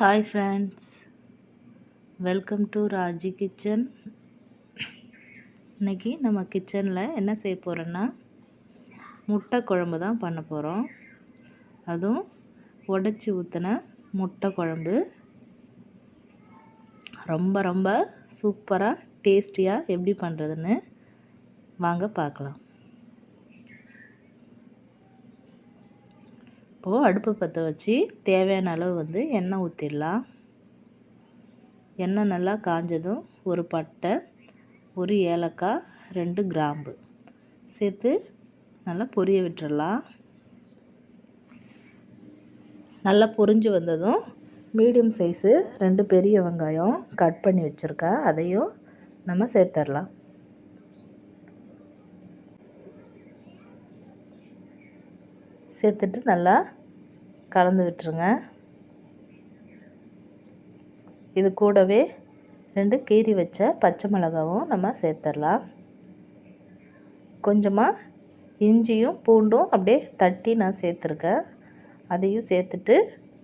Hi friends, welcome to Raji kitchen. இன்றைக்கி நம்ம கிச்சனில் என்ன செய்ய போகிறோன்னா முட்டை குழம்பு தான் பண்ண போகிறோம். அதுவும் உடச்சி ஊற்றின முட்டை குழம்பு ரொம்ப ரொம்ப சூப்பராக டேஸ்டியாக எப்படி பண்ணுறதுன்னு வாங்க பார்க்கலாம். இப்போது அடுப்பு பற்ற வச்சு தேவையான அளவு எண்ணெய் ஊற்றிடலாம். எண்ணெய் நல்லா காஞ்சதும் ஒரு பட்டை, ஒரு ஏலக்காய், 2 கிராம்பு சேர்த்து நல்லா பொரிய விட்டுறலாம். நல்லா பொரிஞ்சு வந்ததும் மீடியம் சைஸு 2 பெரிய வெங்காயம் கட் பண்ணி வச்சுருக்கேன், அதையும் நம்ம சேர்த்துடலாம். சேர்த்துட்டு நல்லா கலந்து விட்டுருங்க. இது கூடவே 2 கீறி வச்ச பச்சை மிளகாவும் நம்ம சேர்த்துடலாம். கொஞ்சமாக இஞ்சியும் பூண்டும் அப்படியே தட்டி நான் சேர்த்துருக்கேன், அதையும் சேர்த்துட்டு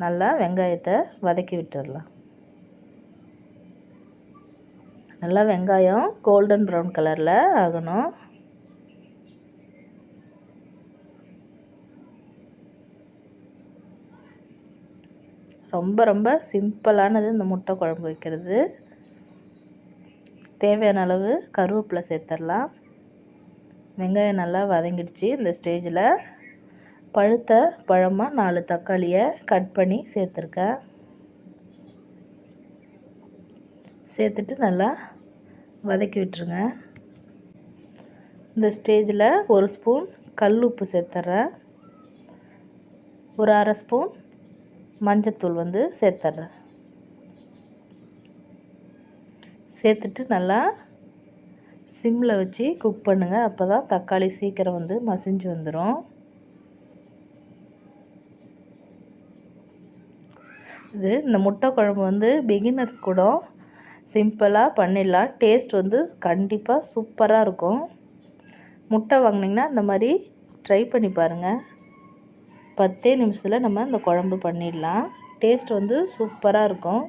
நல்லா வெங்காயத்தை வதக்கி விட்டுடலாம். நல்லா வெங்காயம் கோல்டன் ப்ரௌன் கலரில் ஆகணும். ரொம்ப ரொம்ப சிம்பிளானது இந்த முட்டை குழம்பு வைக்கிறது. தேவையான அளவு கருவேப்பிலை சேர்த்துடலாம். வெங்காயம் நல்லா வதங்கிடுச்சு. இந்த ஸ்டேஜில் பழுத்த பழமாக 4 தக்காளியை கட் பண்ணி சேர்த்துருக்கேன். சேர்த்துட்டு நல்லா வதக்கி விட்டுருங்க. இந்த ஸ்டேஜில் 1 ஸ்பூன் கல் உப்பு சேர்த்துட்றேன். ஒரு 1/2 ஸ்பூன் மஞ்சத்தூள் சேர்த்துட்றேன். சேர்த்துட்டு நல்லா சிம்மில் வச்சு குக் பண்ணுங்கள். அப்போ தான் தக்காளி சீக்கிரம் மசிஞ்சு வந்துடும். இந்த முட்டை குழம்பு பிகினர்ஸ் கூட சிம்பிளாக பண்ணிடலாம். டேஸ்ட் கண்டிப்பாக சூப்பராக இருக்கும். முட்டை வாங்கினீங்கன்னா இந்த மாதிரி ட்ரை பண்ணி பாருங்கள். 10 நிமிஷத்தில் நம்ம இந்த குழம்பு பண்ணிடலாம். டேஸ்ட் சூப்பராக இருக்கும்.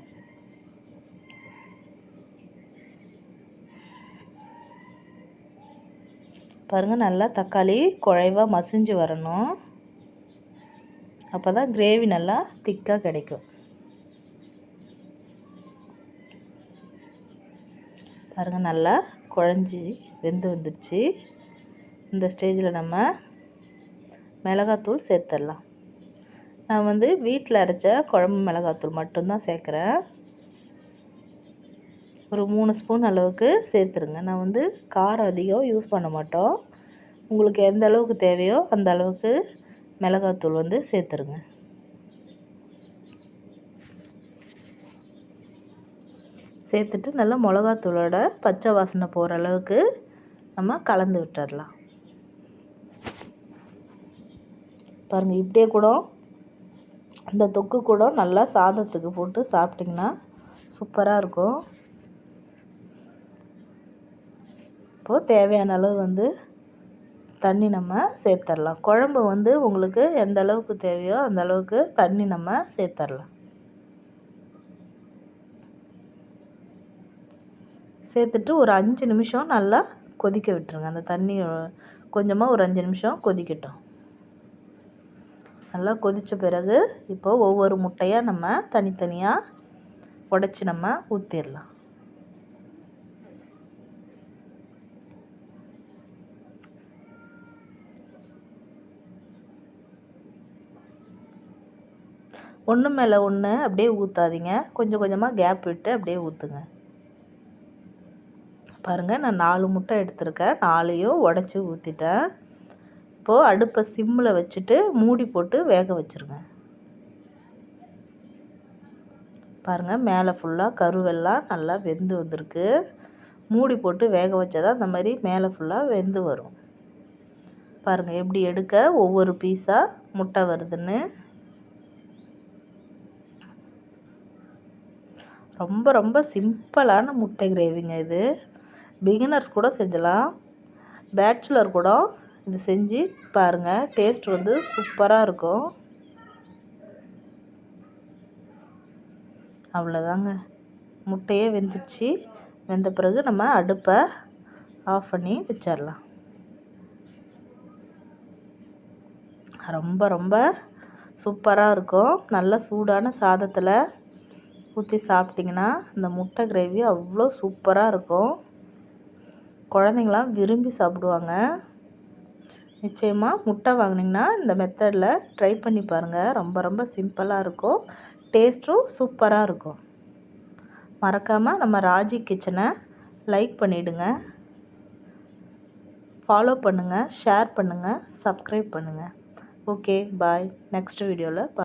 பாருங்கள், நல்லா தக்காளி குழைவாக மசிஞ்சு வரணும். அப்போ தான் கிரேவி நல்லா திக்காக கிடைக்கும். பாருங்கள், நல்லா குழஞ்சி வெந்து வந்துடுச்சு. இந்த ஸ்டேஜில் நம்ம மிளகாத்தூள் சேர்த்துடலாம். நான் வீட்டில் அரைச்ச குழம்பு மிளகாத்தூள் மட்டும்தான் சேர்க்குறேன். ஒரு 3 ஸ்பூன் அளவுக்கு சேர்த்துருங்க. நான் காரம் அதிகம் யூஸ் பண்ண மாட்டோம். உங்களுக்கு எந்த அளவுக்கு தேவையோ அந்த அளவுக்கு மிளகாத்தூள் சேர்த்துருங்க. சேர்த்துட்டு நல்லா மிளகாத்தூளோட பச்சை வாசனை போகிற அளவுக்கு நம்ம கலந்து விட்டுடலாம். பாருங்கள், இப்படியே கூட இந்த தொக்கு கூட நல்லா சாதத்துக்கு போட்டு சாப்பிட்டிங்கன்னா சூப்பராக இருக்கும். இப்போது தேவையான அளவு தண்ணி நம்ம சேர்த்துடலாம். குழம்பு உங்களுக்கு எந்த அளவுக்கு தேவையோ அந்த அளவுக்கு தண்ணி நம்ம சேர்த்துடலாம். சேர்த்துட்டு ஒரு 5 நிமிஷம் நல்லா கொதிக்க விட்டுருங்க. அந்த தண்ணி கொஞ்சமாக ஒரு 5 நிமிஷம் கொதிக்கட்டும். நல்லா கொதித்த பிறகு இப்போது ஒவ்வொரு முட்டையாக நம்ம தனித்தனியாக உடச்சி நம்ம ஊற்றிடலாம். ஒன்று மேலே ஒன்று அப்படியே ஊற்றாதீங்க, கொஞ்சம் கொஞ்சமாக கேப் விட்டு அப்படியே ஊற்றுங்க. பாருங்கள், நான் 4 முட்டை எடுத்திருக்கேன், 4ஐயும் உடச்சி ஊற்றிட்டேன். இப்போது அடுப்பை சிம்மில் வச்சுட்டு மூடி போட்டு வேக வச்சுருங்க. பாருங்கள், மேலே ஃபுல்லாக கருவெல்லாம் நல்லா வெந்து வந்திருக்கு. மூடி போட்டு வேக வச்சா தான் இந்த மாதிரி மேலே ஃபுல்லாக வெந்து வரும். பாருங்கள், எப்படி எடுக்க ஒவ்வொரு பீஸாக முட்டை வருதுன்னு. ரொம்ப ரொம்ப சிம்பிளான முட்டை கிரேவிங்க இது. பிகினர்ஸ் கூட செஞ்சலாம், பேச்சுலர் கூட இது செஞ்சு பாருங்கள். டேஸ்ட் சூப்பராக இருக்கும். அவ்வளோதாங்க, முட்டையே வெந்துடுச்சு. வெந்த பிறகு நம்ம அடுப்பை ஆஃப் பண்ணி வச்சிடலாம். ரொம்ப ரொம்ப சூப்பராக இருக்கும். நல்ல சூடான சாதத்தில் ஊற்றி சாப்பிட்டிங்கன்னா இந்த முட்டை கிரேவி அவ்வளோ சூப்பராக இருக்கும். குழந்தைங்களாம் விரும்பி சாப்பிடுவாங்க. நிச்சயமாக முட்டை வாங்கினீங்கன்னா இந்த மெத்தடில் ட்ரை பண்ணி பாருங்கள். ரொம்ப ரொம்ப சிம்பிளாக இருக்கும், டேஸ்ட்டும் சூப்பராக இருக்கும். மறக்காமல் நம்ம ராஜி கிச்சனை லைக் பண்ணிவிடுங்க, ஃபாலோ பண்ணுங்கள், ஷேர் பண்ணுங்கள், சப்ஸ்கிரைப் பண்ணுங்கள். ஓகே, பாய். நெக்ஸ்ட் வீடியோவில்